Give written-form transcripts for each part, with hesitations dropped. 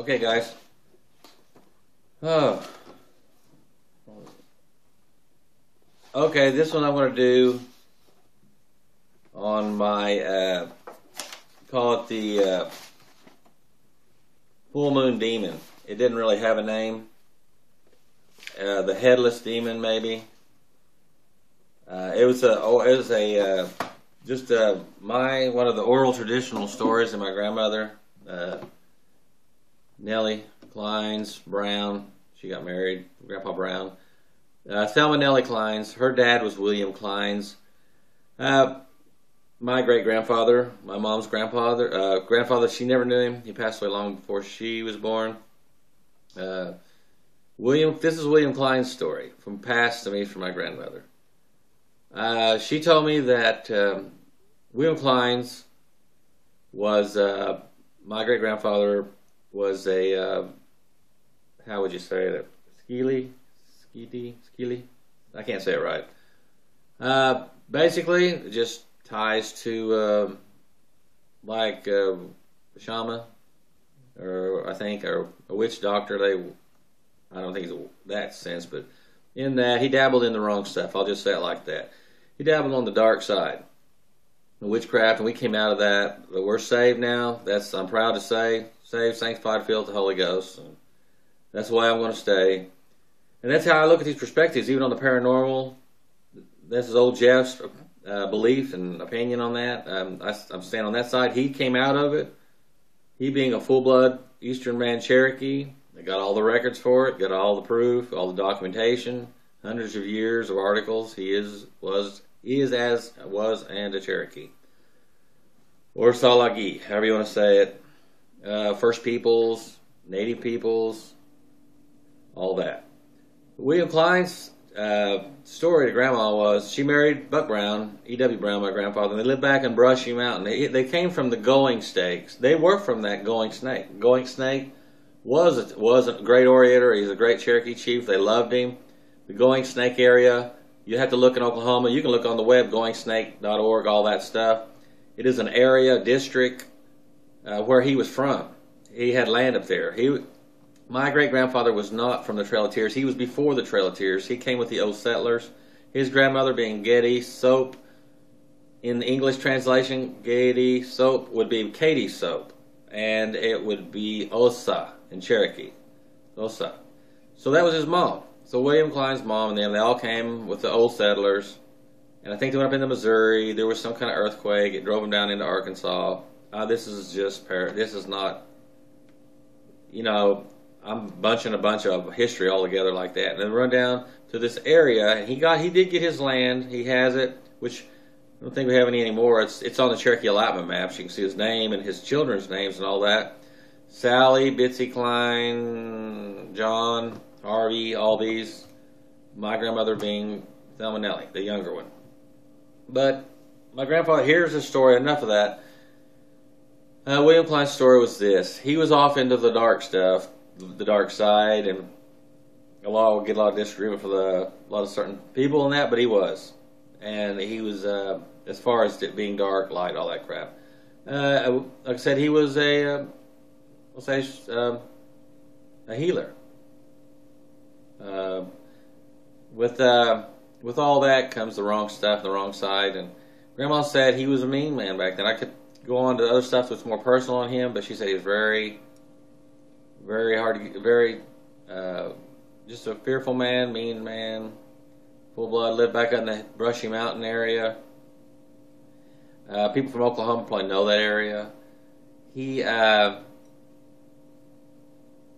Okay, guys. Oh. Okay, this one I'm going to do on my, call it the full moon demon. It didn't really have a name. The headless demon, maybe. It was just one of the oral traditional stories of my grandmother, Nellie Clines Brown. She got married, Grandpa Brown. Thelma Nellie Clines. Her dad was William Clines. My great-grandfather, my mom's grandfather, she never knew him. He passed away long before she was born. This is William Cline's story, passed to me from my grandmother. She told me that William Clines was, my great-grandfather was a, how would you say it? Skeely? I can't say it right. Basically, just ties to, like, a shaman, or I think, or a witch doctor. I don't think it's that sense, but in that, he dabbled in the wrong stuff. I'll just say it like that. He dabbled on the dark side, the witchcraft, and we came out of that. But we're saved now. I'm proud to say, saved, sanctified, filled with the Holy Ghost. And that's why I'm going to stay. And that's how I look at these perspectives, even on the paranormal. This is old Jeff's belief and opinion on that. I'm staying on that side. He came out of it. He being a full-blood Eastern man Cherokee. They got all the records for it, got all the proof, all the documentation, hundreds of years of articles. He was a Cherokee. Or Salagi, however you want to say it. First Peoples, Native Peoples, all that. William Cline's story to Grandma was she married Buck Brown, E.W. Brown, my grandfather, and they lived back in Brushy Mountain. They came from the goingsnakes. They were from that goingsnake. Goingsnake was a great orator. He was a great Cherokee chief. They loved him. The goingsnake area, you have to look in Oklahoma. You can look on the web, goingsnake.org, all that stuff. It is an area, district, where he was from. He had land up there. My great-grandfather was not from the Trail of Tears. He was before the Trail of Tears. He came with the old settlers. His grandmother being Getty Soap. In the English translation, Getty Soap would be Katie Soap. And it would be Osa in Cherokee. Osa. So that was his mom. So William Cline's mom and them, they all came with the old settlers. And I think they went up into Missouri. There was some kind of earthquake. It drove them down into Arkansas. This is not, I'm bunching a bunch of history all together like that. And then run down to this area. And he did get his land. He has it, which I don't think we have any anymore. It's on the Cherokee allotment maps. You can see his name and his children's names and all that. Sally, Bitsy Cline, John, Harvey, all these. My grandmother being Thelma Nellie, the younger one. But my grandfather, here's the story. Enough of that. William Cline's story was this. He was off into the dark stuff, the dark side, and get a lot of disagreement for a lot of certain people and that, but he was. And he was, as far as it being dark, light, all that crap. Like I said, he was a healer. With all that comes the wrong stuff, the wrong side. And Grandma said he was a mean man back then. I could go on to other stuff that's more personal on him, but she said he was very, very hard, just a fearful man, mean man, full blood, lived back in the Brushy Mountain area. People from Oklahoma probably know that area. He, gosh,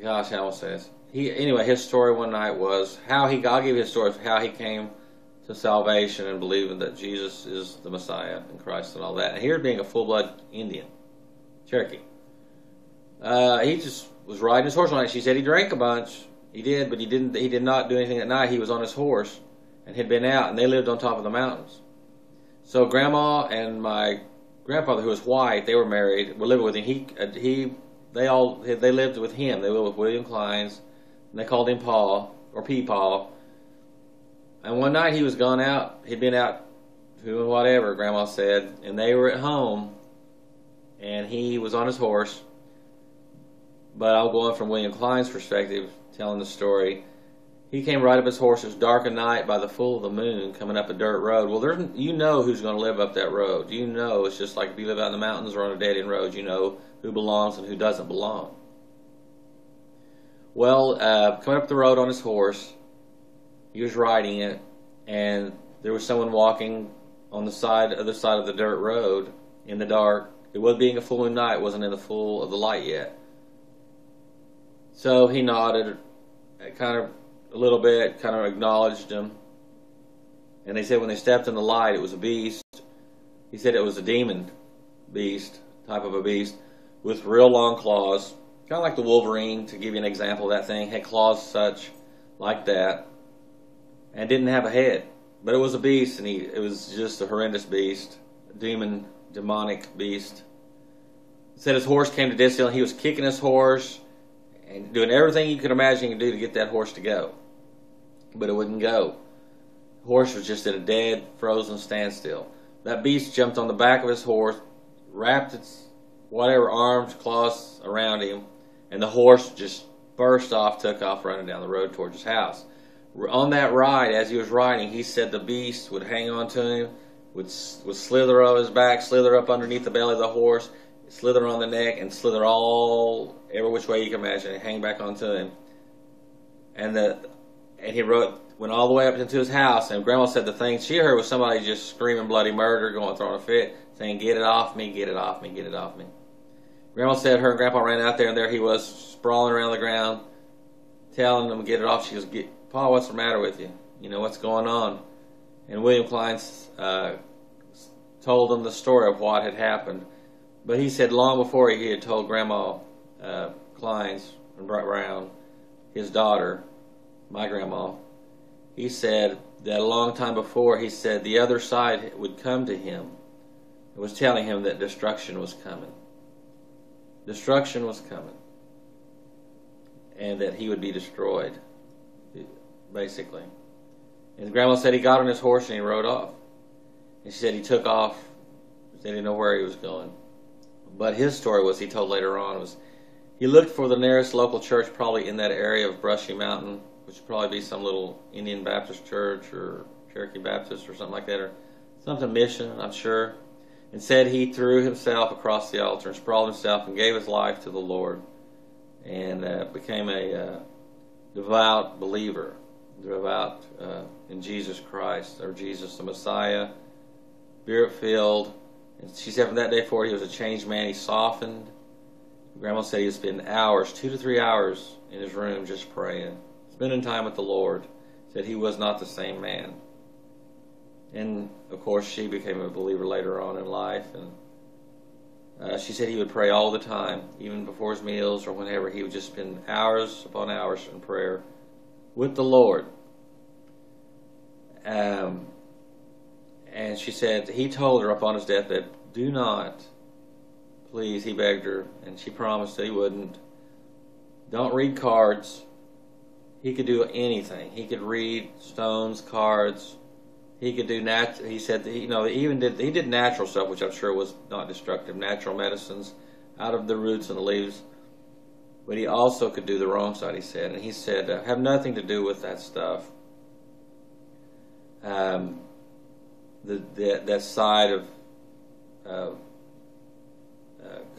how will I say this? Anyway, his story one night was I'll give you his story of how he came to salvation and believing that Jesus is the Messiah and Christ and all that. And here being a full-blood Indian, Cherokee. He just was riding his horse one night. She said he drank a bunch. He did, but he did not do anything at night. He was on his horse and had been out, and they lived on top of the mountains. So Grandma and my grandfather, who was white, they were married, were living with him. They lived with him. They lived with William Clines, and they called him Paul, or P-Paul. And one night he was gone out. He'd been out doing whatever, Grandma said, and they were at home, and he was on his horse. But I'll go on from William Cline's perspective, telling the story. He came right up his horse. It was dark at night by the full of the moon, coming up a dirt road. Well, you know who's going to live up that road. You know, it's just like if you live out in the mountains or on a dead-end road, you know who belongs and who doesn't belong. Well, coming up the road on his horse, he was riding it, and there was someone walking on the other side of the dirt road in the dark. It was being a full moon night, wasn't in the full of the light yet. So he nodded, kind of a little bit, kind of acknowledged him. And they said when they stepped in the light, it was a beast. He said it was a demon beast, type of a beast, with real long claws, kind of like the Wolverine, to give you an example of that thing. Had claws such like that, and didn't have a head. But it was a beast, and it was just a horrendous beast, a demonic beast. He said his horse came to distance, and he was kicking his horse and doing everything you could imagine he could do to get that horse to go. But it wouldn't go. The horse was just at a dead, frozen standstill. That beast jumped on the back of his horse, wrapped its whatever arms, claws around him, and the horse just burst off, took off running down the road towards his house. On that ride, as he was riding, he said the beast would hang on to him, would slither on his back, slither up underneath the belly of the horse, slither on the neck, and slither every which way you can imagine, and hang back onto him. And he went all the way up into his house, and Grandma said the thing she heard was somebody just screaming bloody murder, throwing a fit, saying, "Get it off me, get it off me, get it off me." Grandma said her and Grandpa ran out there, and there he was, sprawling around the ground, telling them to get it off. She goes, "Pa, what's the matter with you? You know, what's going on?" And William Clines told them the story of what had happened. But he said long before he had told Grandma Clines and Brown, his daughter, my grandma, he said that a long time before, he said the other side would come to him. It was telling him that destruction was coming. Destruction was coming. And that he would be destroyed, basically. And Grandma said he got on his horse and he rode off. And she said he took off. They didn't know where he was going. But his story was, he told later on, was he looked for the nearest local church, probably in that area of Brushy Mountain, which would probably be some little Indian Baptist church or Cherokee Baptist or something like that, or something mission, I'm sure. And said he threw himself across the altar and sprawled himself and gave his life to the Lord, and became a devout believer, devout in Jesus Christ, or Jesus the Messiah, Spirit-filled. And she said from that day forward he was a changed man. He softened. Grandma said he would spend hours, 2 to 3 hours, in his room just praying, spending time with the Lord. Said he was not the same man. And of course she became a believer later on in life, and she said he would pray all the time, even before his meals or whenever. He would just spend hours upon hours in prayer with the Lord. And she said he told her upon his deathbed, "Do not, please," he begged her, and she promised that he wouldn't. "Don't read cards." He could do anything. He could read stones, cards. He could do he said that, he did natural stuff, which I'm sure was not destructive, natural medicines out of the roots and the leaves. But he also could do the wrong side, he said. And he said, have nothing to do with that stuff. That side of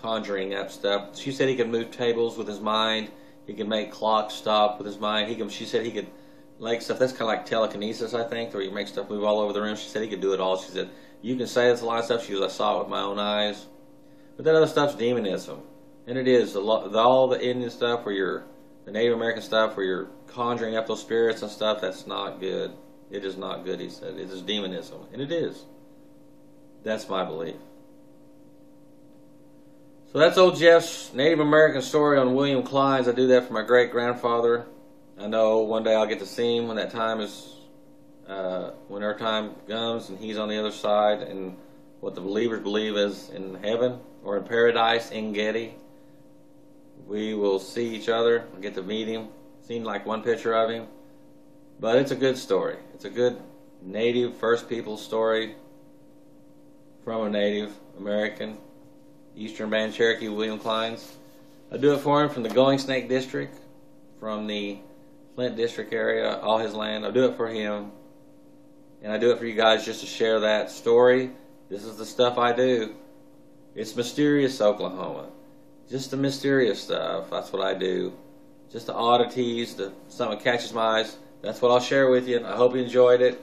conjuring up stuff. She said he could move tables with his mind. He could make clocks stop with his mind. She said he could like stuff. That's kind of like telekinesis, I think, where you make stuff move all over the room. She said he could do it all. She said, you can say that's a lot of stuff. She goes, I saw it with my own eyes. But that other stuff's demonism. And it is. All the Indian stuff, the Native American stuff, where you're conjuring up those spirits and stuff, that's not good. It is not good, he said. It is demonism. And it is. That's my belief. So that's old Jeff's Native American story on William Clines. I do that for my great-grandfather. I know one day I'll get to see him when that time is, when our time comes and he's on the other side, and what the believers believe is in heaven or in paradise in Getty. We will see each other. I'll get to meet him. Seen like one picture of him. But it's a good story. It's a good Native First People story from a Native American Eastern Band Cherokee William Clines. I do it for him from the Goingsnake district, from the Flint district area, all his land. I do it for him. And I do it for you guys just to share that story. This is the stuff I do. It's mysterious Oklahoma. Just the mysterious stuff. That's what I do. Just the oddities, something that catches my eyes. That's what I'll share with you. I hope you enjoyed it.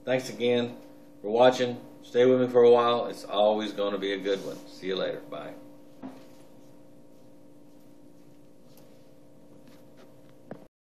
Thanks again for watching. Stay with me for a while. It's always going to be a good one. See you later. Bye.